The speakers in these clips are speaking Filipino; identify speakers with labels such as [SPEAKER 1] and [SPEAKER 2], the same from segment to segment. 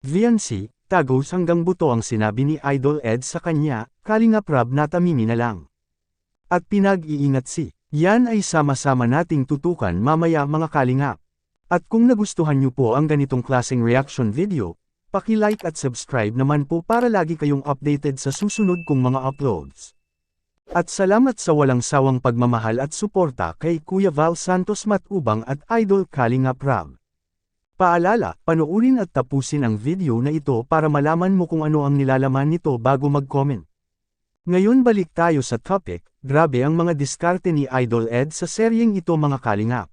[SPEAKER 1] VNC, tagos hanggang buto ang sinabi ni Idol Ed sa kanya, Kalingap Rab na tamimi na lang. At pinag-iingat si, yan ay sama-sama nating tutukan mamaya mga kalingap. At kung nagustuhan nyo po ang ganitong klaseng reaction video, paki-like at subscribe naman po para lagi kayong updated sa susunod kong mga uploads. At salamat sa walang sawang pagmamahal at suporta kay Kuya Val Santos Matubang at Idol Kalingap Rab. Paalala, panoorin at tapusin ang video na ito para malaman mo kung ano ang nilalaman nito bago mag-comment. Ngayon balik tayo sa topic, grabe ang mga diskarte ni Idol Ed sa seryeng ito mga kalingap.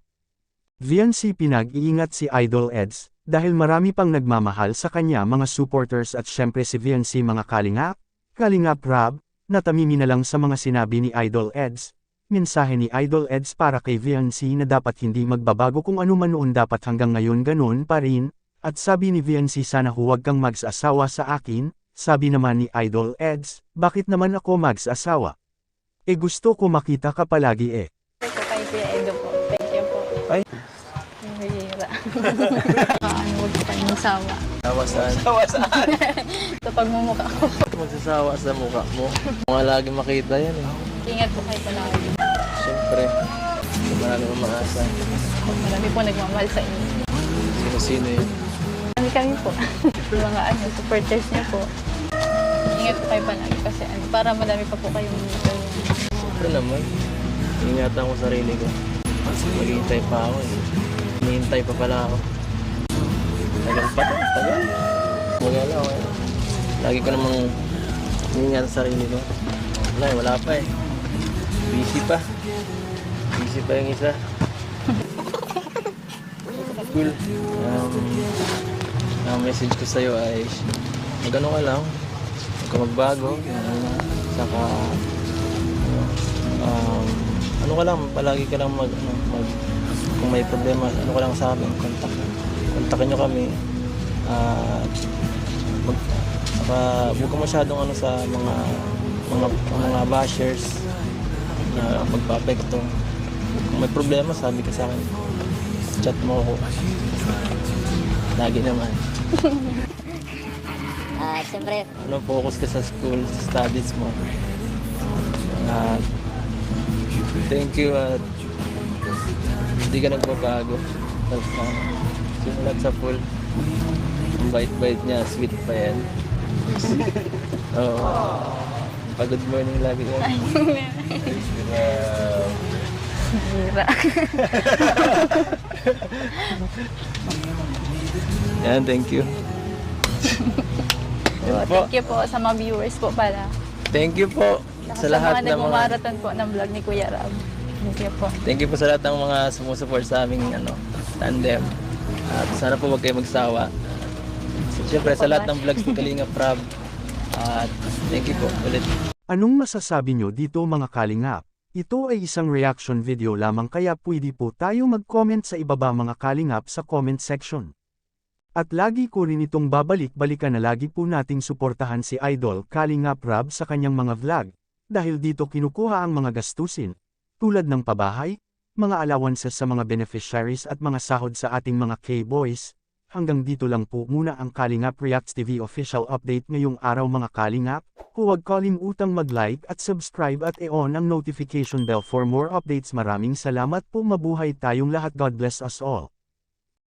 [SPEAKER 1] VNC pinag-iingat si Idol Eds, dahil marami pang nagmamahal sa kanya mga supporters at syempre si VNC mga kalingap, Kalingap Rab, natamimi na lang sa mga sinabi ni Idol Eds. Mensahe ni Idol Eds para kay VNC na dapat hindi magbabago kung ano man noon dapat hanggang ngayon ganun pa rin, at sabi ni VNC sana huwag kang mag-asawa sa akin, sabi naman ni Idol Eds, bakit naman ako mag-asawa? Gusto ko makita ka palagi eh.
[SPEAKER 2] Ito kay Kuya Edo po. Thank you po.
[SPEAKER 3] Ay.
[SPEAKER 2] Mahihira. Ano, huwag ko kayong masawa.
[SPEAKER 3] Sawa saan? Sawa saan?
[SPEAKER 2] Sa pagmumukha ko.
[SPEAKER 3] Magsasawa sa mukha mo. Mga lagi makita yan eh.
[SPEAKER 2] Ingat po kayo palagi.
[SPEAKER 3] Siyempre, marami umaasa.
[SPEAKER 2] Marami po nagmamahal sa inyo.
[SPEAKER 3] Sino-sino yun?
[SPEAKER 2] Kami po. Yung mga supporters niyo po. Ingat po kayo palagi kasi para madami pa po kayong
[SPEAKER 3] Siyempre naman. Ingatan ko sarili ko. Maghihintay pa ako eh. Hinihintay pa pala ako. Tagal pa. Tagal. Magala ako eh. Lagi ko namang ingatan sa sarili ko. Wala pa eh. Busy pa. Busy pa yung isa. Cool. Ang message ko sa'yo ay magano ka lang. Huwag ka magbago. Saka ano ka lang, palagi ka lang kung may problema, ano ka lang sa amin, kontakin nyo kami. Huwag ka masyadong sa mga bashers na magpapekto. Kung may problema, sabi ka sa akin, chat mo ako. Lagi naman.
[SPEAKER 4] Siyempre,
[SPEAKER 3] Focus ka sa school, sa studies mo. Thank you at hindi ka nagbabago. Simulat sa pool. Ang bait-bait niya, sweet pa yan. Oo. Good morning lagi yan.
[SPEAKER 2] Mahira.
[SPEAKER 3] Yan, thank you. Yan po.
[SPEAKER 2] Thank you po sa mga viewers po pala.
[SPEAKER 3] Thank you po sa lahat
[SPEAKER 2] mga
[SPEAKER 3] ng mga...
[SPEAKER 2] nagmamarathon po ng vlog ni Kuya Rab. Thank you po.
[SPEAKER 3] Thank you po sa lahat ng mga sumusupport sa aming tandem. At sana po huwag kayo magsawa. Siyempre sa lahat ng vlogs ni Kalingap Rab. At thank you po ulit.
[SPEAKER 1] Anong masasabi nyo dito mga kalingap? Ito ay isang reaction video lamang kaya pwede po tayo mag-comment sa ibaba mga kalingap sa comment section. At lagi ko rin itong babalik-balikan na lagi po nating suportahan si Idol Kalingap Rab sa kanyang mga vlog, dahil dito kinukuha ang mga gastusin, tulad ng pabahay, mga allowances sa mga beneficiaries at mga sahod sa ating mga K-boys. Hanggang dito lang po muna ang Kalingap Reacts TV official update ngayong araw mga kalingap. Huwag kalimutang mag-like at subscribe at i-on ang notification bell for more updates. Maraming salamat po, mabuhay tayong lahat. God bless us all.